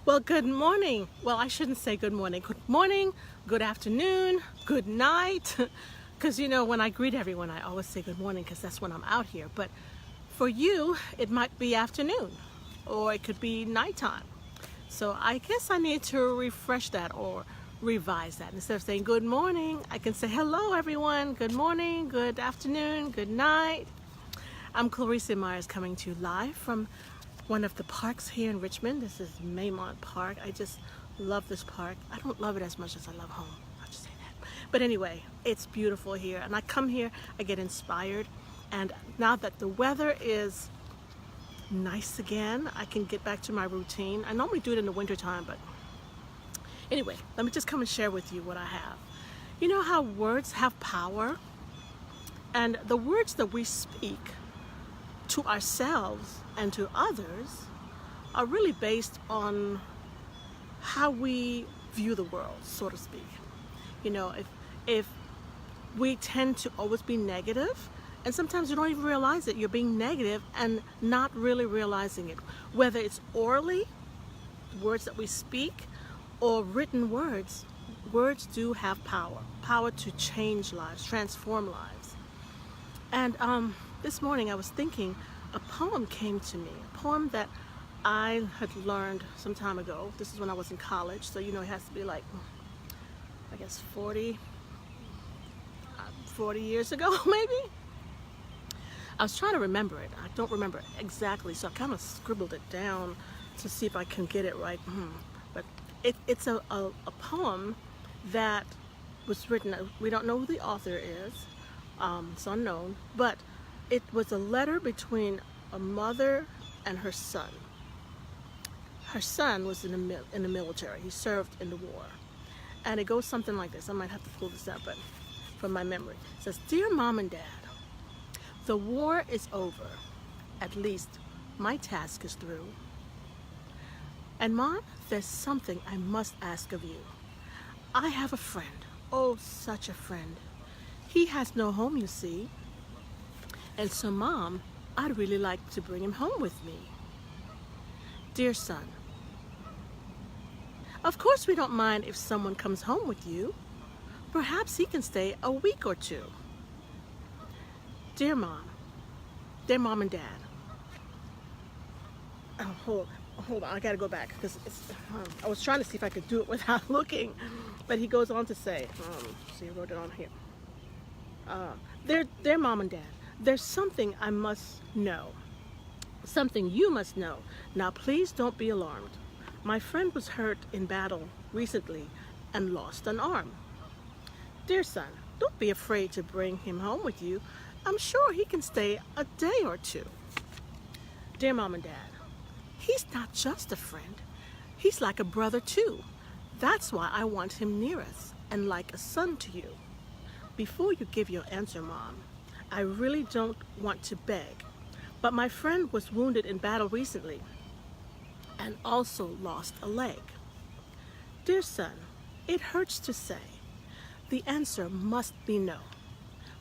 Well, good morning. Well, I shouldn't say good morning. Good morning, good afternoon, good night. Because, when I greet everyone, I always say good morning because that's when I'm out here. But for you, it might be afternoon or it could be nighttime. So I guess I need to refresh that or revise that. Instead of saying good morning, I can say hello, everyone. Good morning, good afternoon, good night. I'm Recie Myers coming to you live from one of the parks here in Richmond. This is Maymont Park. I just love this park. I don't love it as much as I love home. I'll just say that. But anyway, it's beautiful here. And I come here, I get inspired. And now that the weather is nice again, I can get back to my routine. I normally do it in the wintertime, but anyway, let me just come and share with you what I have. You know how words have power? And the words that we speak to ourselves and to others are really based on how we view the world, so to speak. If we tend to always be negative, and sometimes you don't even realize it, you're being negative and not really realizing it. Whether it's orally, words that we speak, or written words, words do have power to change lives, transform lives. And this morning I was thinking, a poem came to me, a poem that I had learned some time ago. This is when I was in college, so it has to be like, I guess 40 years ago, maybe? I was trying to remember it. I don't remember it exactly, so I kind of scribbled it down to see if I can get it right. But it's a poem that was written, we don't know who the author is, it's unknown, but it was a letter between a mother and her son. Her son was in the military. He served in the war. And it goes something like this. I might have to pull this up, but from my memory. It says, "Dear Mom and Dad, the war is over. At least my task is through. And Mom, there's something I must ask of you. I have a friend. Oh, such a friend. He has no home, you see. And so, Mom, I'd really like to bring him home with me. Dear son, of course we don't mind if someone comes home with you. Perhaps he can stay a week or two. Dear Mom and Dad." Oh, hold on, I gotta go back because I was trying to see if I could do it without looking, but he goes on to say, see, I wrote it on here. Dear Mom and Dad, there's something I must know, something you must know. Now please don't be alarmed. My friend was hurt in battle recently and lost an arm. Dear son, don't be afraid to bring him home with you. I'm sure he can stay a day or two. Dear Mom and Dad, he's not just a friend. He's like a brother too. That's why I want him near us and like a son to you. Before you give your answer, Mom, I really don't want to beg, but my friend was wounded in battle recently and also lost a leg. Dear son, it hurts to say. The answer must be no,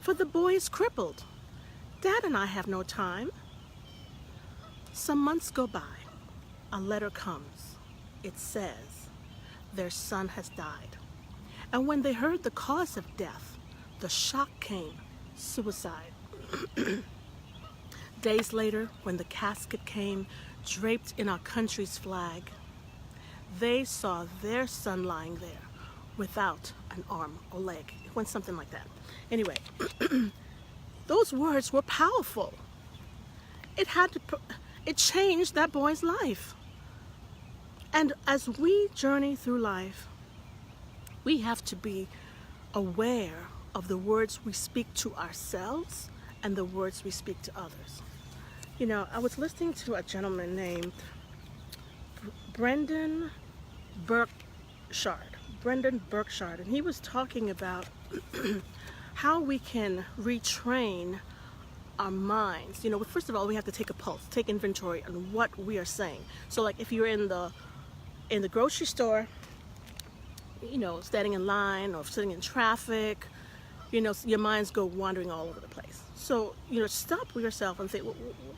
for the boy is crippled. Dad and I have no time. Some months go by. A letter comes. It says their son has died. And when they heard the cause of death, the shock came. Suicide. Days later, when the casket came, draped in our country's flag, they saw their son lying there without an arm or leg. It went something like that. Anyway, those words were powerful. It changed that boy's life. And as we journey through life, we have to be aware of the words we speak to ourselves and the words we speak to others. I was listening to a gentleman named Brendon Burchard, and he was talking about how we can retrain our minds. First of all, we have to take a pulse, take inventory on what we are saying. So like if you're in the grocery store, standing in line or sitting in traffic, your minds go wandering all over the place. So, stop with yourself and think,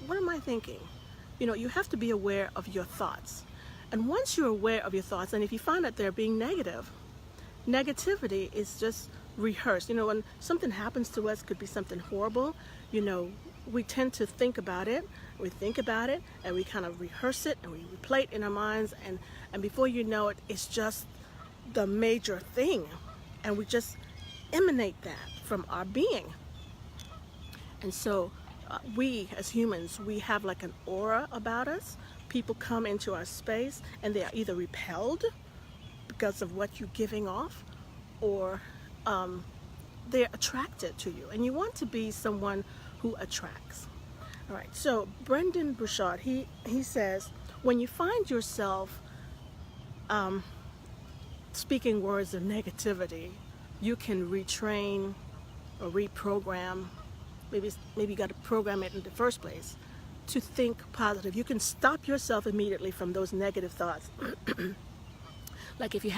what am I thinking? You have to be aware of your thoughts. And once you're aware of your thoughts, and if you find that they're being negative, negativity is just rehearsed. You know, when something happens to us, could be something horrible, you know, we tend to think about it, and we kind of rehearse it, and we replay it in our minds, and before you know it, it's just the major thing, and we just emanate that from our being. And so we as humans, we have like an aura about us. People come into our space and they are either repelled because of what you're giving off, or they're attracted to you, and you want to be someone who attracts. All right, so Brendon Burchard, he says, when you find yourself speaking words of negativity, you can retrain or reprogram. Maybe you got to program it in the first place to think positive. You can stop yourself immediately from those negative thoughts. Like if you're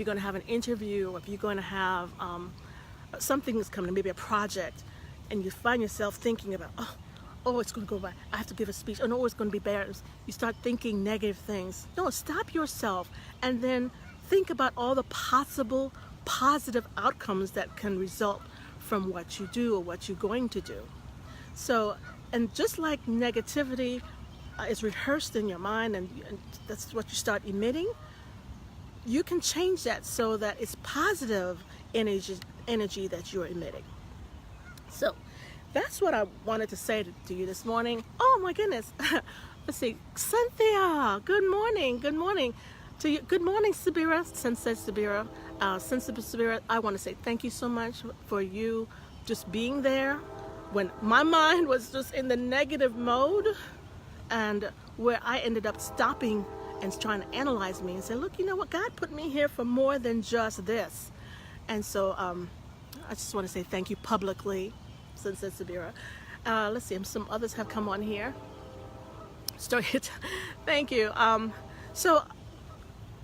going to have an interview, or if you're going to have something that's coming, maybe a project, and you find yourself thinking about, oh, it's going to go by, I have to give a speech, oh no, it's going to be bad. You start thinking negative things. No, stop yourself and then think about all the possible positive outcomes that can result from what you do or what you're going to do. So, and just like negativity is rehearsed in your mind, and that's what you start emitting, you can change that so that it's positive energy that you're emitting. So that's what I wanted to say to you this morning. Oh my goodness. Let's see. Cynthia, good morning. Good morning to you. Good morning, Sabira, Sensei Sabira. Sensei Sabira, I want to say thank you so much for you just being there when my mind was just in the negative mode, and where I ended up stopping and trying to analyze me and say, look, you know what, God put me here for more than just this. And so I just want to say thank you publicly, Sensei Sabira. Let's see, some others have come on here. Thank you. So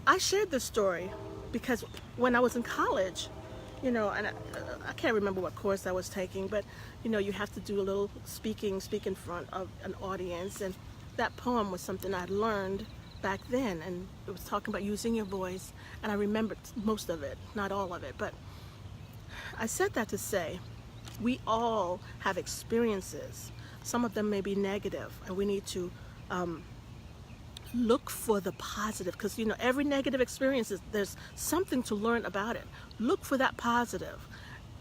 I shared this story because when I was in college, you know, and I can't remember what course I was taking, but you know, you have to do a little speak in front of an audience, and that poem was something I'd learned back then, and it was talking about using your voice, and I remembered most of it, not all of it, but I said that to say we all have experiences. Some of them may be negative, and we need to look for the positive, because you know, every negative experience there's something to learn about it. Look for that positive,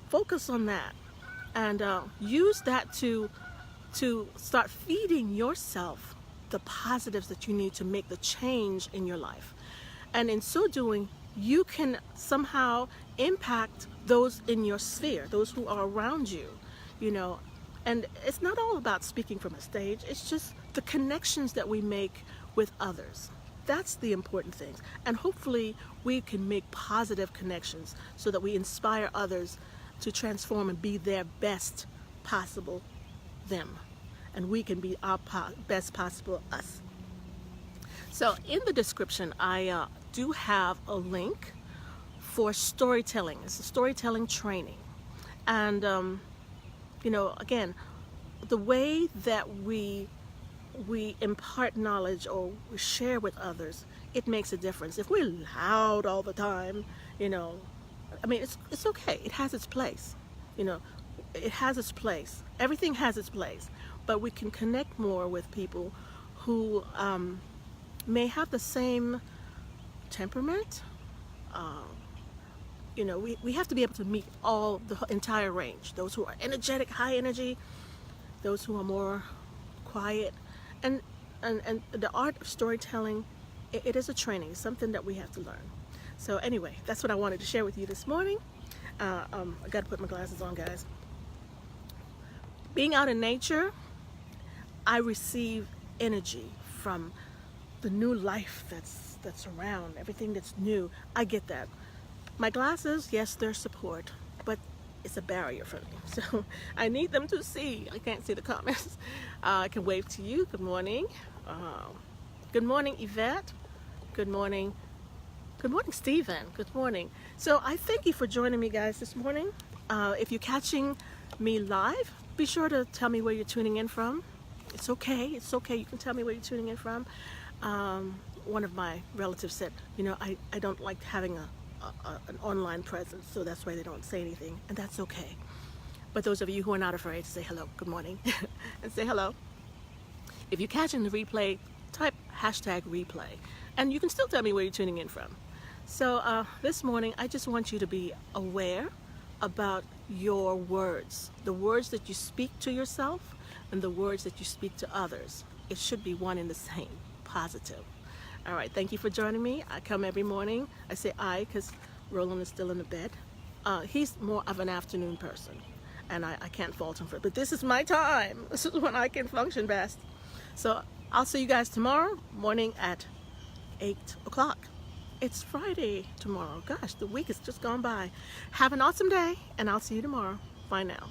focus on that, and use that to start feeding yourself the positives that you need to make the change in your life. And in so doing, you can somehow impact those in your sphere, those who are around you, you know. And it's not all about speaking from a stage, it's just the connections that we make with others. That's the important thing. And hopefully we can make positive connections so that we inspire others to transform and be their best possible them. And we can be our best possible us. So in the description, I do have a link for storytelling. It's a storytelling training. And, you know, again, the way that we impart knowledge or we share with others, it makes a difference. If we're loud all the time, you know, I mean, it's okay. It has its place. You know, it has its place. Everything has its place. But we can connect more with people who may have the same temperament. You know, we have to be able to meet the entire range. Those who are energetic, high energy, those who are more quiet. And the art of storytelling, it is a training, something that we have to learn. So anyway, that's what I wanted to share with you this morning. I got to put my glasses on, guys. Being out in nature, I receive energy from the new life that's around, everything that's new. I get that. My glasses, yes, they're support, but it's a barrier for me. So I need them to see. I can't see the comments. I can wave to you. Good morning. Good morning, Yvette. Good morning. Good morning, Stephen. Good morning. So I thank you for joining me, guys, this morning. If you're catching me live, be sure to tell me where you're tuning in from. It's okay. It's okay. You can tell me where you're tuning in from. one of my relatives said, I don't like having an online presence, so that's why they don't say anything, and that's okay. But those of you who are not afraid to say hello, good morning, and say hello. If you're catching the replay, type #replay, and you can still tell me where you're tuning in from. So this morning, I just want you to be aware about your words, the words that you speak to yourself and the words that you speak to others. It should be one and the same, positive. All right, thank you for joining me. I come every morning. I say I because Roland is still in the bed. He's more of an afternoon person, and I can't fault him for it. But this is my time. This is when I can function best. So I'll see you guys tomorrow morning at 8 o'clock. It's Friday tomorrow. Gosh, the week has just gone by. Have an awesome day, and I'll see you tomorrow. Bye now.